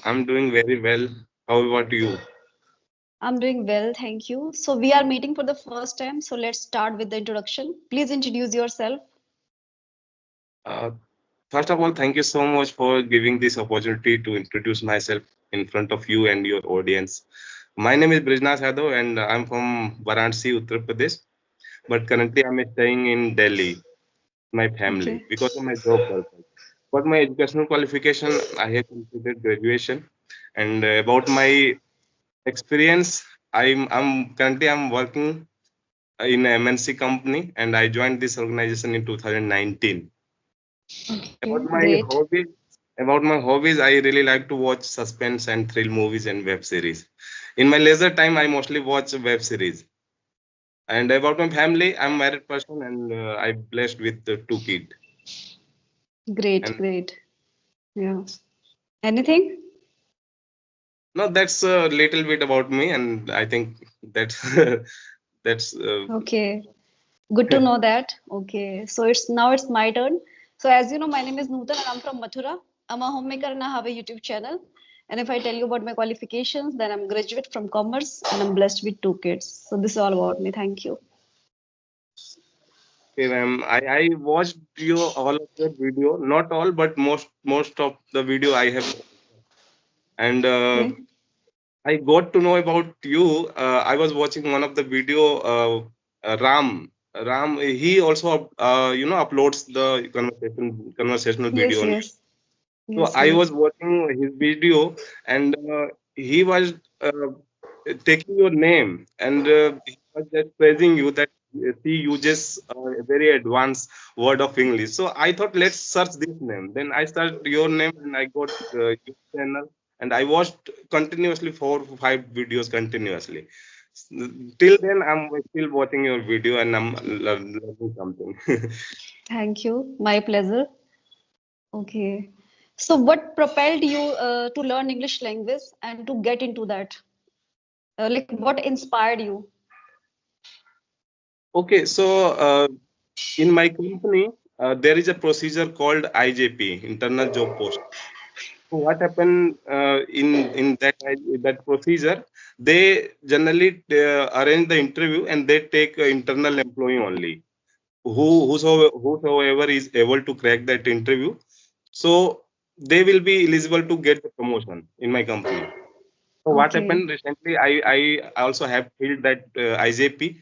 I'm doing very well. How about you? I'm doing well, thank you. So we are meeting for the first time, so let's start with the introduction. Please introduce yourself. Uh, First of all, thank you so much for giving this opportunity to introduce myself in front of you and your audience. My name is Brijnath Yadav and I'm from Varanasi, Uttar Pradesh. But currently, I'm staying in Delhi, my family, Okay. because of my job purpose. For my educational qualification, I have completed graduation. And about my experience, I'm working in a MNC company, and I joined this organization in 2019. About Okay, my great. hobbies, I really like to watch suspense and thrill movies and web series. In my leisure time, I mostly watch web series. And about my family, I'm a married person and I'm blessed with two kids. Great, And great. Yeah. Anything? no, that's a little bit about me, and I think that's that's Okay. Good to know that. Okay. So it's my turn. So as you know, my name is Nootan and I'm from Mathura. I'm a homemaker and I have a YouTube channel. And if I tell you about my qualifications, then I'm graduate from commerce and I'm blessed with two kids. So this is all about me. Thank you. okay, ma'am. I watched all of your video, not all, but most of the video I have, and Okay. I got to know about you. I was watching one of the video. Ram, he also uploads the conversational video Yes, on YouTube. yes. So Yes, I yes. was watching his video, and he was taking your name, and he was just praising you that he uses a very advanced word of English. So I thought, let's search this name. Then I searched your name, and I got your channel, and I watched continuously 4 5 videos continuously. Till then, I'm still watching your video, and I'm learning something. Thank you. My pleasure. Okay. So what propelled you to learn English language and to get into that? Like what inspired you? Okay, so in my company, there is a procedure called IJP, Internal Job Post. So what happened in that procedure? They generally arrange the interview and they take internal employee only, whosoever is able to crack that interview. So they will be eligible to get the promotion in my company. So what Okay. happened recently? I also have filled that IJP,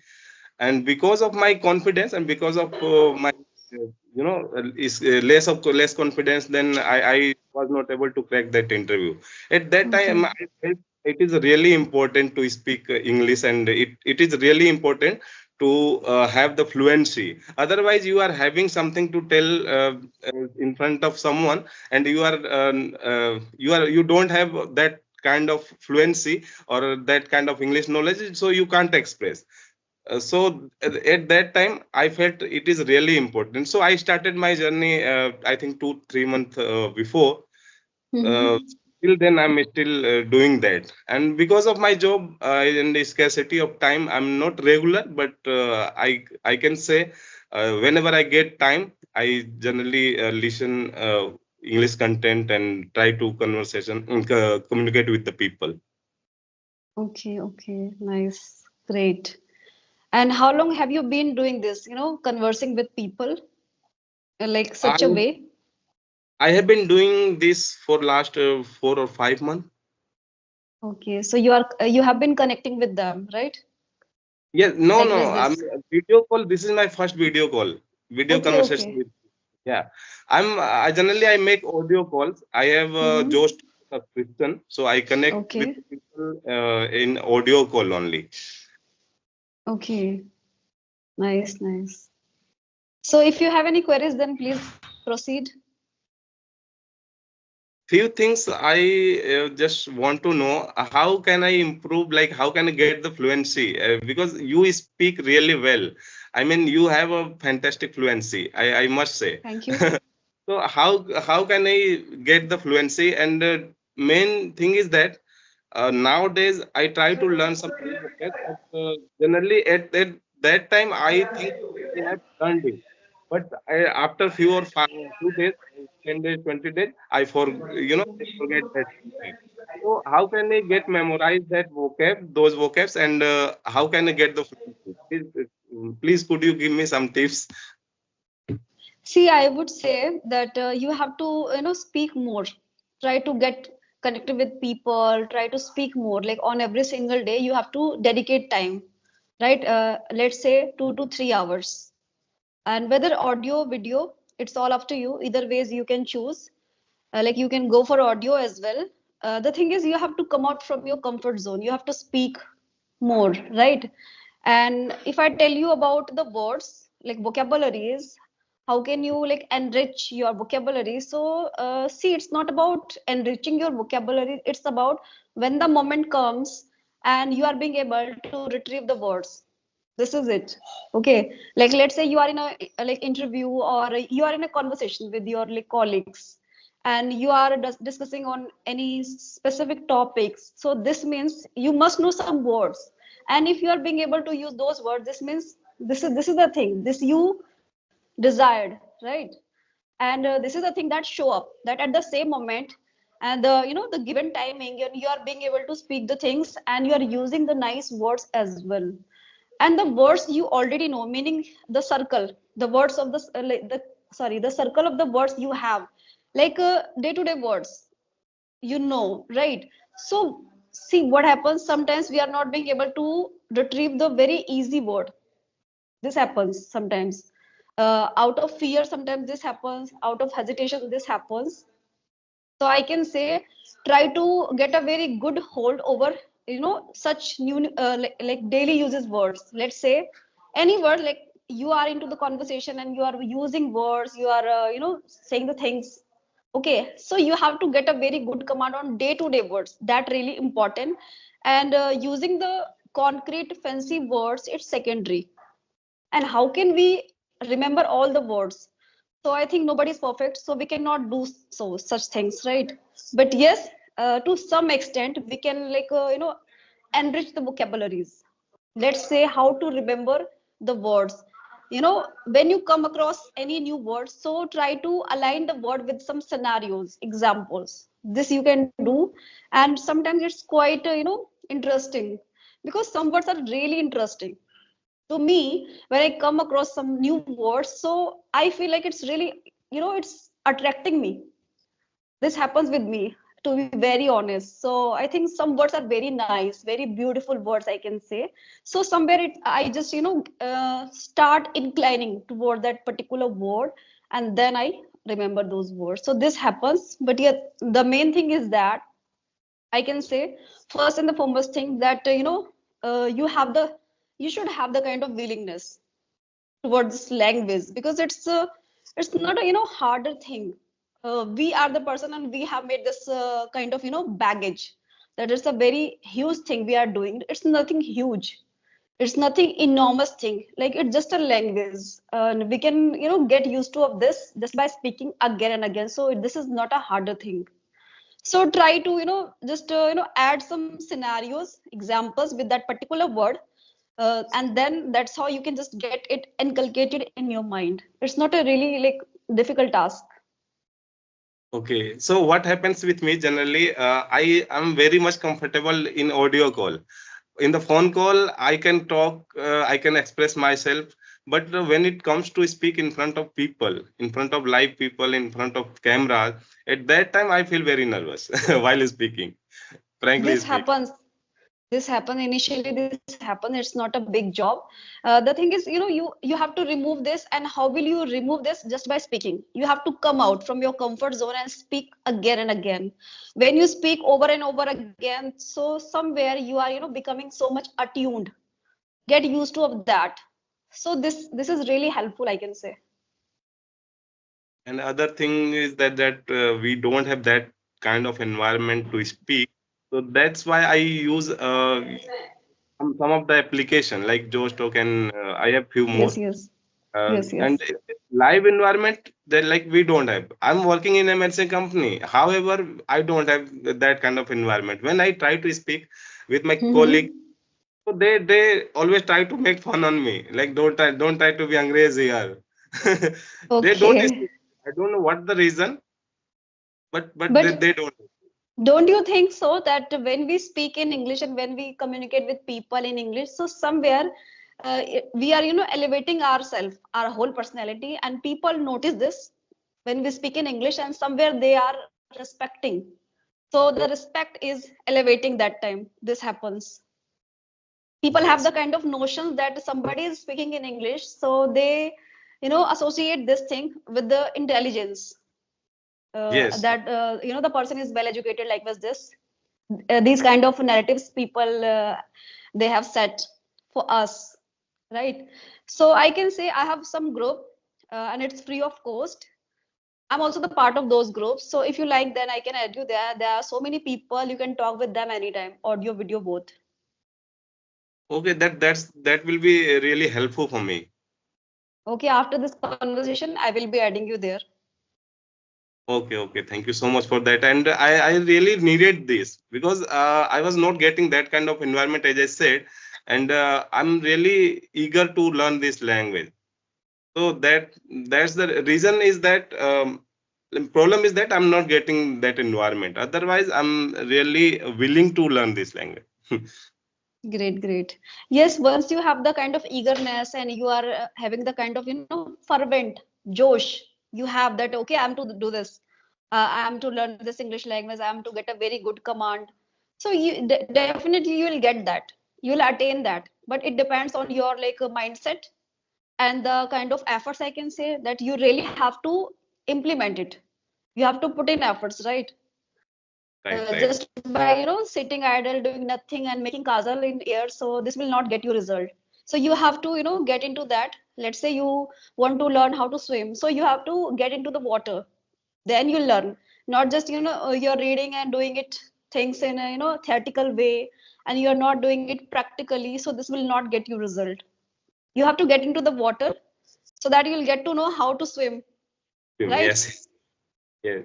and because of my confidence and because of my is less confidence, then I was not able to crack that interview. At that time, Okay. I felt it is really important to speak English, and it is really important to have the fluency. Otherwise, you are having something to tell in front of someone, and you don't have that kind of fluency or that kind of English knowledge, so you can't express. So at that time, I felt it is really important. So I started my journey, I think 2 3 months before. Uh, Mm-hmm. Till then, I'm still doing that. And because of my job and the scarcity of time, I'm not regular, but I can say whenever I get time, I generally listen English content and try to communicate with the people. Okay, okay. Nice. Great. And how long have you been doing this, conversing with people like such a I way? I have been doing this for last 4 or 5 months. Okay. So you have been connecting with them, right? Yes, no, Like no. with I'm this. a video call. This is my first video call, video Okay, conversation okay. with. Yeah, I generally I make audio calls. I have a Mm-hmm. Jost subscription, so I connect with Okay. people in audio call only. Okay. Nice, nice. So if you have any queries, then please proceed. Few things I just want to know. How can I improve? Like, how can I get the fluency? Because you speak really well. I mean, you have a fantastic fluency. I must say. Thank you. So how can I get the fluency? And main thing is that nowadays I try to learn some new vocab, but generally at that time I think I have learned it. But after few or 2 days, 10 days, 20 days, I forget that. So how can I get memorize that those vocabs, and how can I get the fluency? Please, could you give me some tips? See, I would say that you have to, speak more. Try to get connected with people. Try to speak more. Like on every single day, you have to dedicate time, right? Let's say 2 to 3 hours. And whether audio, video, it's all up to you. Either ways you can choose. Like you can go for audio as well. The thing is, you have to come out from your comfort zone. You have to speak more, right? And if I tell you about the words, like vocabularies, how can you like enrich your vocabulary? So, see, it's not about enriching your vocabulary. It's about when the moment comes and you are being able to retrieve the words. This is it. Okay, like let's say you are in a like interview, or you are in a conversation with your like colleagues, and you are discussing on any specific topics. So this means you must know some words, and if you are being able to use those words, this means this is the thing this you desired, right? And this is the thing that show up that at the same moment, and the given timing, and you are being able to speak the things, and you are using the nice words as well. And the words you already know, meaning the circle, the words of like the sorry, the circle of the words you have, like day to day words, right? So see what happens, sometimes we are not being able to retrieve the very easy word. This happens sometimes, out of fear, sometimes this happens, out of hesitation this happens. So I can say, try to get a very good hold over such new like daily uses words. Let's say any word, like you are into the conversation and you are using words, you are saying the things. Okay, so you have to get a very good command on day to day words, that really important. And using the concrete fancy words, it's secondary. And how can we remember all the words? So I think nobody is perfect, so we cannot do such things, right? But yes, to some extent we can like enrich the vocabularies. Let's say how to remember the words. When you come across any new word, so try to align the word with some scenarios, examples. This you can do. And sometimes it's quite interesting, because some words are really interesting to me. When I come across some new words, so I feel like it's really, it's attracting me. This happens with me, to be very honest. So I think some words are very nice, very beautiful words, I can say. So somewhere I just start inclining toward that particular word, and then I remember those words. So this happens. But yet the main thing is that I can say, first and the foremost thing, that you have the you should have the kind of willingness towards this language, because it's not a harder thing. We are the person, and we have made this kind of baggage, that it's a very huge thing we are doing. It's nothing huge, it's nothing enormous thing, like it's just a language, and we can get used to of this just by speaking again and again. So this is not a harder thing. So try to just add some scenarios, examples with that particular word, and then that's how you can just get it inculcated in your mind. It's not a really like difficult task. Okay, so what happens with me generally? I am very much comfortable in audio call. In the phone call, I can talk, I can express myself. But when it comes to speak in front of people, in front of live people, in front of cameras, at that time I feel very nervous while speaking. Frankly This speaking. happens. Initially this happens. It's not a big job. The thing is, you have to remove this. And how will you remove this? Just by speaking. You have to come out from your comfort zone and speak again and again. When you speak over and over again, so somewhere you are becoming so much attuned. Get used to of that. So this is really helpful, I can say. And other thing is that we don't have that kind of environment to speak. So that's why I use some of the application like Joestock, and I have few more. Yes, yes, And yes. live environment that like we don't have. I'm working in a medicine company. However, I don't have that kind of environment. When I try to speak with my colleague, Mm-hmm. so they always try to make fun on me. Like don't try to be Angrezi here. They don't speak. Okay. I don't know what the reason, but But they don't. Don't you think so that when we speak in English and when we communicate with people in English, so somewhere we are, elevating ourselves, our whole personality, and people notice this when we speak in English, and somewhere they are respecting. So the respect is elevating that time. This happens. People have the Yes. kind of notions that somebody is speaking in English, so they, associate this thing with the intelligence. Yes. That the person is well educated like was this. These kind of narratives people they have set for us, right? So I can say I have some group, and it's free of cost. I'm also the part of those groups, so if you like, then I can add you there. There are so many people, you can talk with them anytime, audio video both. Okay, that will be really helpful for me. Okay, after this conversation I will be adding you there. Okay, okay. Thank you so much for that. And I really needed this because I was not getting that kind of environment, as I said, and I'm really eager to learn this language. So that's the reason is that the problem is that I'm not getting that environment. Otherwise, I'm really willing to learn this language. Great, great. Yes, once you have the kind of eagerness and you are having the kind of, fervent Josh, you have that, okay, I'm to do this. I'm to learn this English language. I'm to get a very good command. So you definitely you will get that. You will attain that. But it depends on your like mindset and the kind of efforts I can say that you really have to implement it. You have to put in efforts, right? Right, right. Just by sitting idle doing nothing and making kajal in air, so this will not get you result. So you have to get into that. Let's say you want to learn how to swim, so you have to get into the water, then you learn. Not just you're reading and doing it things in a theoretical way, and you're not doing it practically, so this will not get you result. You have to get into the water so that you'll get to know how to swim, right? Yes. Yes.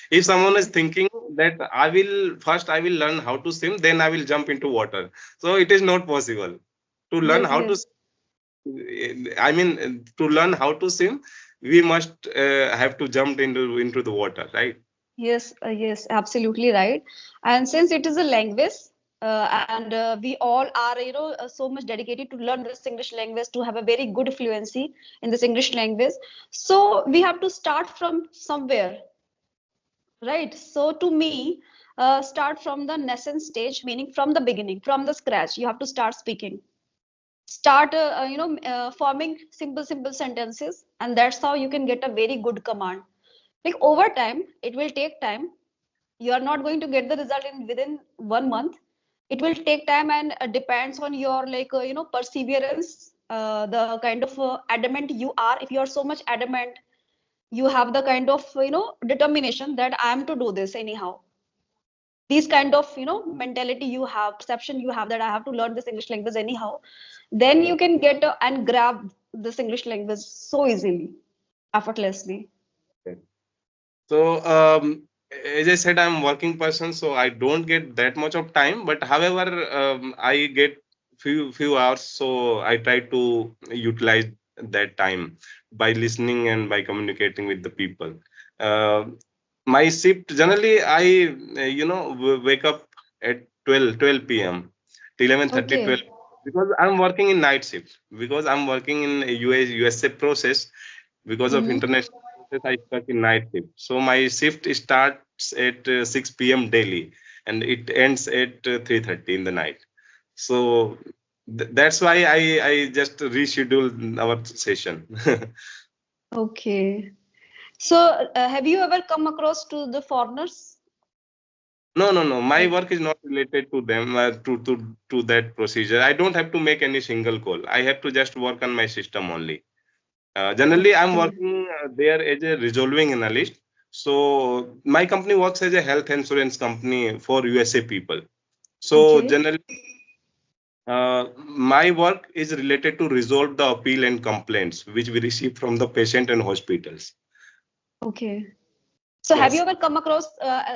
If someone is thinking that I will learn how to swim, then I will jump into water. So it is not possible to learn Yes, how to. yes. I mean, to learn how to swim, we must have to jump into the water, right? Yes, yes, absolutely right. And since it is a language, and we all are, so much dedicated to learn this English language to have a very good fluency in this English language. So we have to start from somewhere, right? So to me, start from the nascent stage, meaning from the beginning, from the scratch. You have to start speaking. Start, forming simple sentences, and that's how you can get a very good command. Like over time, it will take time. You are not going to get the result in within 1 month. It will take time, and depends on your like perseverance, the kind of adamant you are. If you are so much adamant, you have the kind of determination that I am to do this anyhow. These kind of mentality you have, perception you have that I have to learn this English language anyhow, then you can get and grab this English language so easily, effortlessly. Okay. So, as I said, I'm working person, so I don't get that much of time. But however, I get few hours, so I try to utilize that time by listening and by communicating with the people. Uh, my shift generally, I wake up at 12 p.m. till 11:30, Okay. 12, because I'm working in night shift, because I'm working in USA process, because of Mm-hmm. international process, I stuck in night shift. So my shift starts at 6 p.m. daily, and it ends at 3:30 in the night. So that's why I just rescheduled our session. Okay. So have you ever come across to the foreigners? No, no, no. My Like, work is not related to them, to that procedure. I don't have to make any single call. I have to just work on my system only. Generally, I'm okay. working there as a resolving analyst. So my company works as a health insurance company for USA people. So Okay. generally, my work is related to resolve the appeal and complaints which we receive from the patient and hospitals. Okay. So have you Yes. ever come across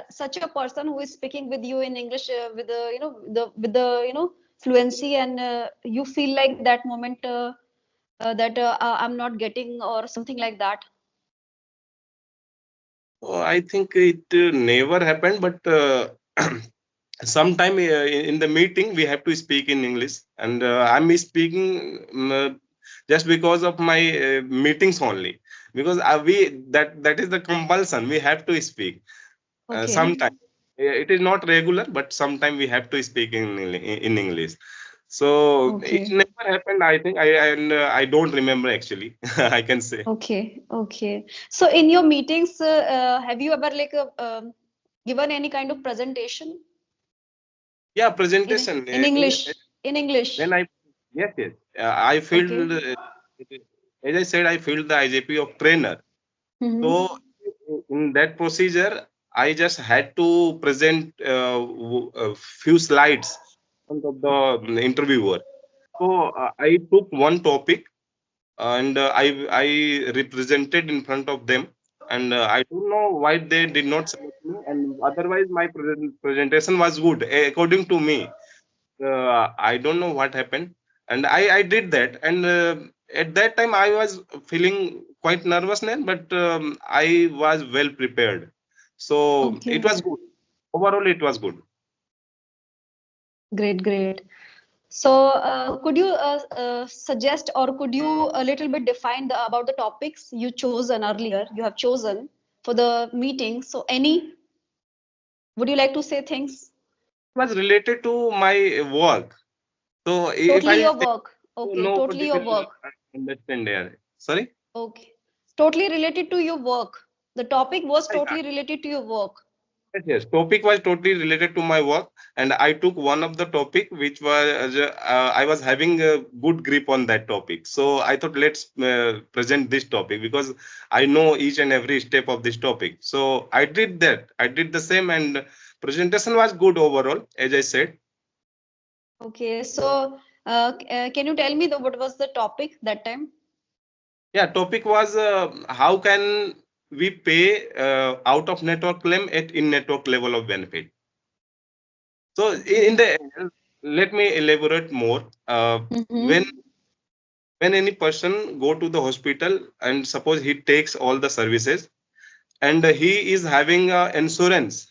such a person who is speaking with you in English with the with the fluency, and you feel like that moment that I'm not getting or something like that? Oh, I think it never happened, but sometime in the meeting we have to speak in English, and I'm speaking just because of my meetings only, because we that is the compulsion. We have to speak Okay. sometime. It is not regular, but sometime we have to speak in English. So it Okay. never happened. I think I don't remember actually. I can say. Okay. Okay. So in your meetings, have you ever like given any kind of presentation Yeah, in presentation. English? In When English. I yes yes I feel Okay. as I said I feel the IJP of trainer. So Mm-hmm. in that procedure, I just had to present a few slides in front of the interviewer. So I took one topic and I represented in front of them, and I don't know why they did not select me. And otherwise, my presentation was good according to me. I don't know what happened, and I did that. And at that time, I was feeling quite nervous, then, but I was well prepared. So it Okay. was good. Overall, it was good. Great, great. So, could you suggest or could you a little bit define about the topics you chosen earlier, you have chosen for the meeting? So, any, would you like to say things? It was related to my work. So if Totally I'll your say, work. so Okay, totally nobody your will work. understand there. Sorry. Okay. Totally related to your work. The topic was Yeah, totally related to your work. yes, yes. Topic was totally related to my work, and I took one of the topic which was I was having a good grip on that topic. So I thought let's present this topic because I know each and every step of this topic. So I did that. I did the same, and presentation was good overall, as I said. Okay, so can you tell me what was the topic that time? Yeah, topic was how can we pay out of network claim at in network level of benefit. So in Okay. the let me elaborate more. When Mm-hmm. any person go to the hospital and suppose he takes all the services and he is having insurance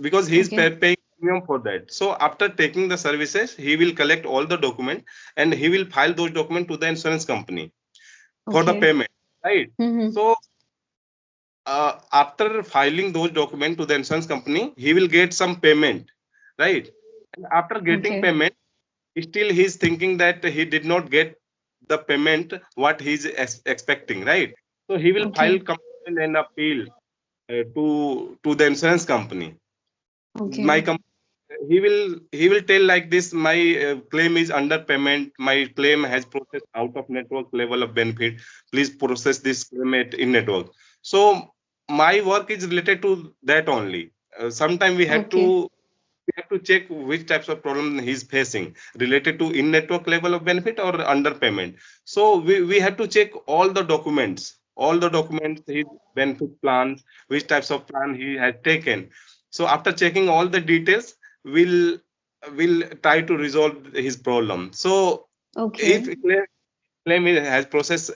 because he is Okay. paying premium for that. So after taking the services, he will collect all the document and he will file those documents to the insurance company for the Okay. payment, right? Mm-hmm. So after filing those documents to the insurance company, he will get some payment, right? And after getting Okay. payment, still he's thinking that he did not get the payment what he's expecting, right? So he will file Okay. complaint and appeal to the insurance company. My Okay. he will tell like this: my claim is under payment. My claim has processed out of network level of benefit. Please process this claim at in network. So my work is related to that only. Sometime Okay. we have to check which types of problem he's facing related to in network level of benefit or underpayment. So we have to check all the documents, his benefit plans, which types of plan he has taken. So after checking all the details, we'll try to resolve his problem. So if Okay. has processed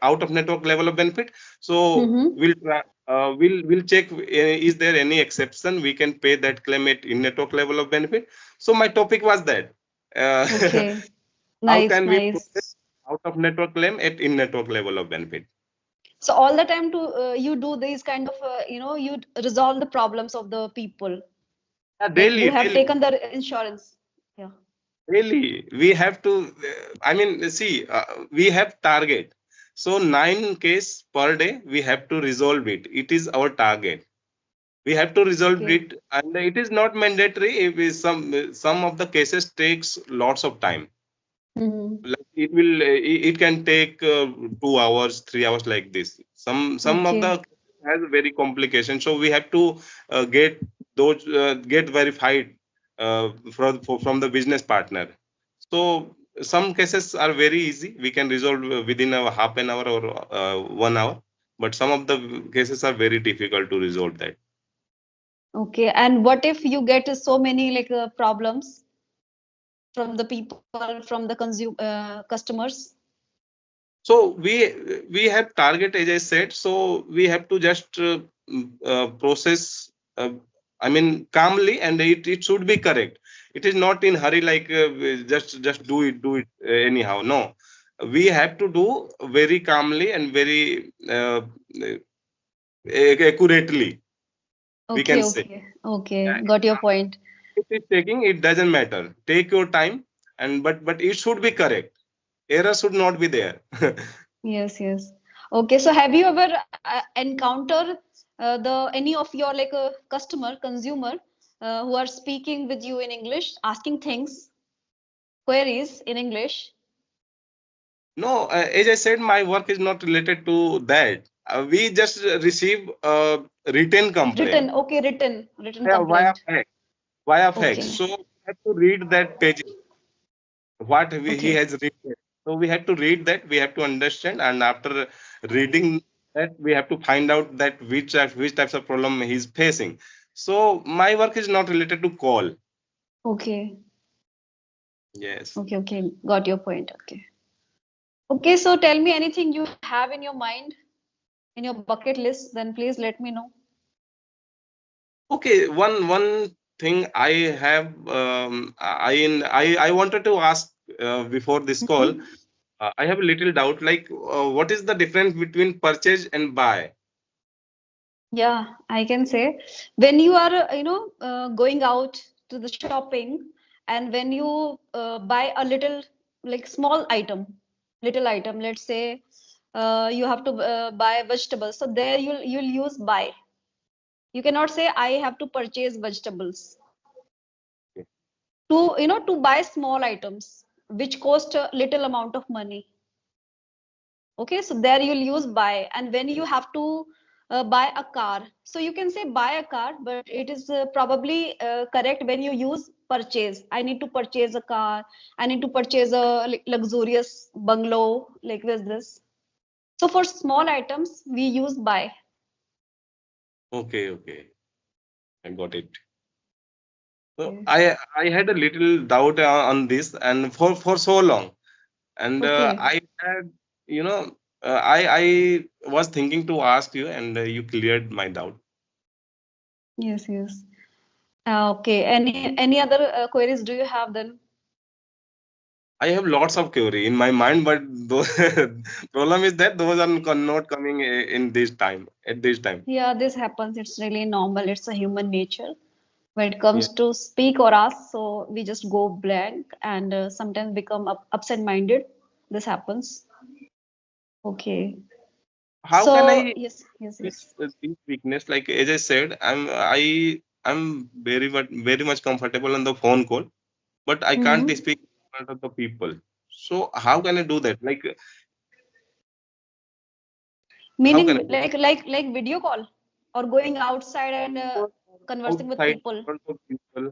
out of network level of benefit, so Mm-hmm. we'll check is there any exception we can pay that claim at in network level of benefit. So my topic was that uh, Okay. how Nice, can we process nice. out of network claim at in network level of benefit. So all the time to you do these kind of you resolve the problems of the people Yeah, like who have daily taken the insurance. Yeah. Really, we have to. I mean, see, we have target. So 9 case per day, we have to resolve it. It is our target. We have to resolve Okay. it, and it is not mandatory. If some of the cases takes lots of time. Mm-hmm. Like it can take 2 hours, 3 hours like this. Some of the Okay. has very complication. So we have to get verified from the business partner. So some cases are very easy. We can resolve within a half an hour or 1 hour. But some of the cases are very difficult to resolve that. Okay. And what if you get so many like problems from the people, from the consumer customers? So we have target, as I said. So we have to just process, uh, I mean, calmly, and it should be correct. It is not in hurry, like just do it anyhow. No, we have to do very calmly and very accurately, we Okay, can say. okay. Got your point. If it's taking, it doesn't matter, take your time, and but it should be correct. Error should not be there. Yes. Okay, so have you ever encountered the any of your like a customer, consumer who are speaking with you in English, asking things, queries in English? No, as I said, my work is not related to that. We just receive written complaint, Written, okay, written yeah, complaint. via fax. Okay, So we have to read that page, he okay, has written. So we have to read that. We have to understand, and after reading that, we have to find out that which types of problem he's facing. So my work is not related to call. okay, Yes. okay. Got your point. Okay. Okay, so tell me anything you have in your mind, in your bucket list, then please let me know. Okay, one thing I have, I wanted to ask before this call. Mhm. I have a little doubt, like what is the difference between purchase and buy? Yeah, I can say when you are, going out to the shopping and when you buy a little, like small item, little item, let's say you have to buy vegetables. So there you'll use buy. You cannot say I have to purchase vegetables. To buy small items which cost a little amount of money. Okay, so there you'll use buy, and when you have to buy a car, so you can say buy a car, but it is probably correct when you use purchase. I need to purchase a car. I need to purchase a luxurious bungalow, like this. So for small items, we use buy. Okay, I got it. So Okay. I had a little doubt on this, and for so long, and Okay. I had, you know, I was thinking to ask you, and you cleared my doubt. Yes. Okay. Any other queries do you have then? I have lots of query in my mind, but those problem is that those are not coming in this time, at this time. Yeah, this happens. It's really normal. It's a human nature. When it Yeah. comes to speak or ask, so we just go blank and sometimes become absent-minded. This happens. Okay. How can So I yes. this weakness? Like as I said, I'm very much comfortable on the phone call, but I can't Hmm. speak in front of the people. So how can I do that? Like how can I Meaning do like video call or going outside and it? conversing with Outside in people. front of people?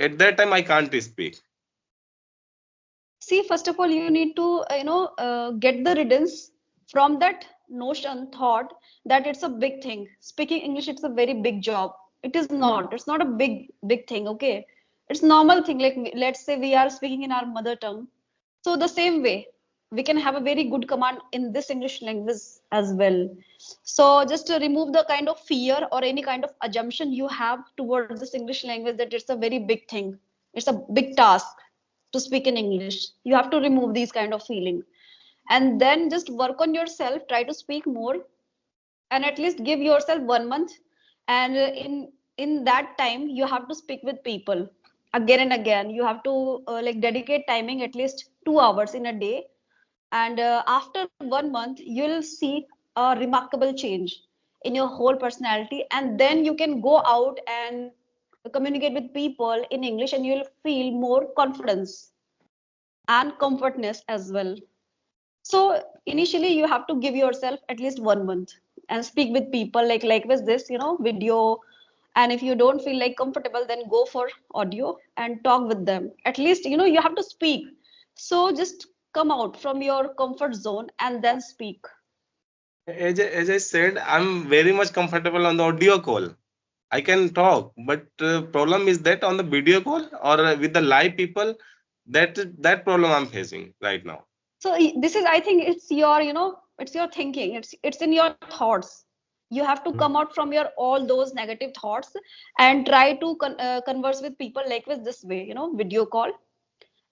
At that time I can't speak. See, first of all, you need to, get the riddance from that notion, thought that it's a big thing. Speaking English, it's a very big job. It is not. It's not a big thing, okay? It's normal thing. Like, let's say we are speaking in our mother tongue. So the same way, we can have a very good command in this English language as well. So just to remove the kind of fear or any kind of assumption you have towards this English language that it's a very big thing. It's a big task to speak in English. You have to remove these kind of feeling. And then just work on yourself, try to speak more, and at least give yourself 1 month. And in that time, you have to speak with people again and again. You have to like dedicate timing at least 2 hours in a day. And after 1 month, you'll see a remarkable change in your whole personality. And then you can go out and communicate with people in English, and you'll feel more confidence and comfortness as well. So initially you have to give yourself at least 1 month and speak with people like with this, video. And if you don't feel like comfortable, then go for audio and talk with them. At least, you have to speak. So just come out from your comfort zone and then speak. As I said, I'm very much comfortable on the audio call. I can talk, but problem is that on the video call or with the live people, that problem I'm facing right now. So this is, I think, it's your, it's your thinking. It's in your thoughts. You have to come out from your all those negative thoughts and try to converse with people like with this way, video call.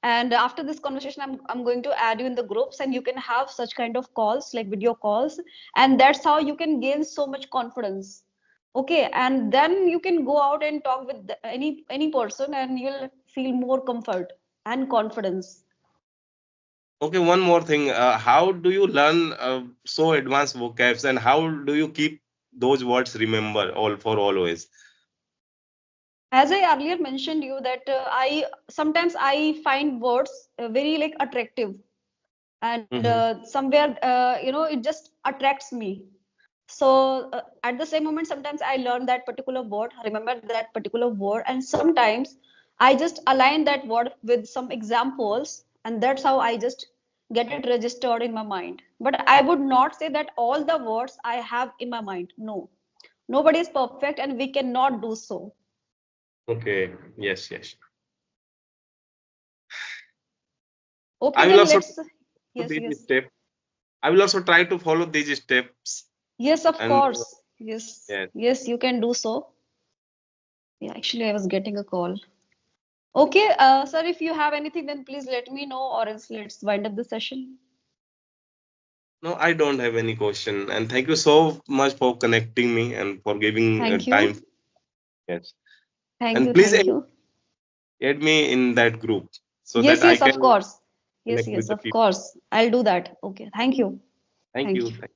And after this conversation, I'm going to add you in the groups, and you can have such kind of calls, like video calls, and that's how you can gain so much confidence. Okay, and then you can go out and talk with any person, and you'll feel more comfort and confidence. Okay, one more thing. How do you learn so advanced vocabs, and how do you keep those words remember all for always? As I earlier mentioned you that I sometimes I find words very like attractive, and Mm-hmm. somewhere it just attracts me. So at the same moment, sometimes I learn that particular word, remember that particular word, and sometimes I just align that word with some examples, and that's how I just get it registered in my mind. But I would not say that all the words I have in my mind. No, nobody is perfect, and we cannot do so. Okay. Yes. Yes. Okay, I will then also let's. do Yes, these yes. steps. I will also try to follow these steps. Yes, of And course. Yes, yes. yes, you can do so. Yeah, actually, I was getting a call. Okay, sir, if you have anything, then please let me know, or else let's wind up the session. No, I don't have any question. And thank you so much for connecting me and for giving Thank time. you. Yes. Thank And you. please Thank you. add me in that group so Yes, that I yes, of can course. Yes, connect with yes, the of people. course. I'll do that. Okay. Thank you. Thank Thank you. you.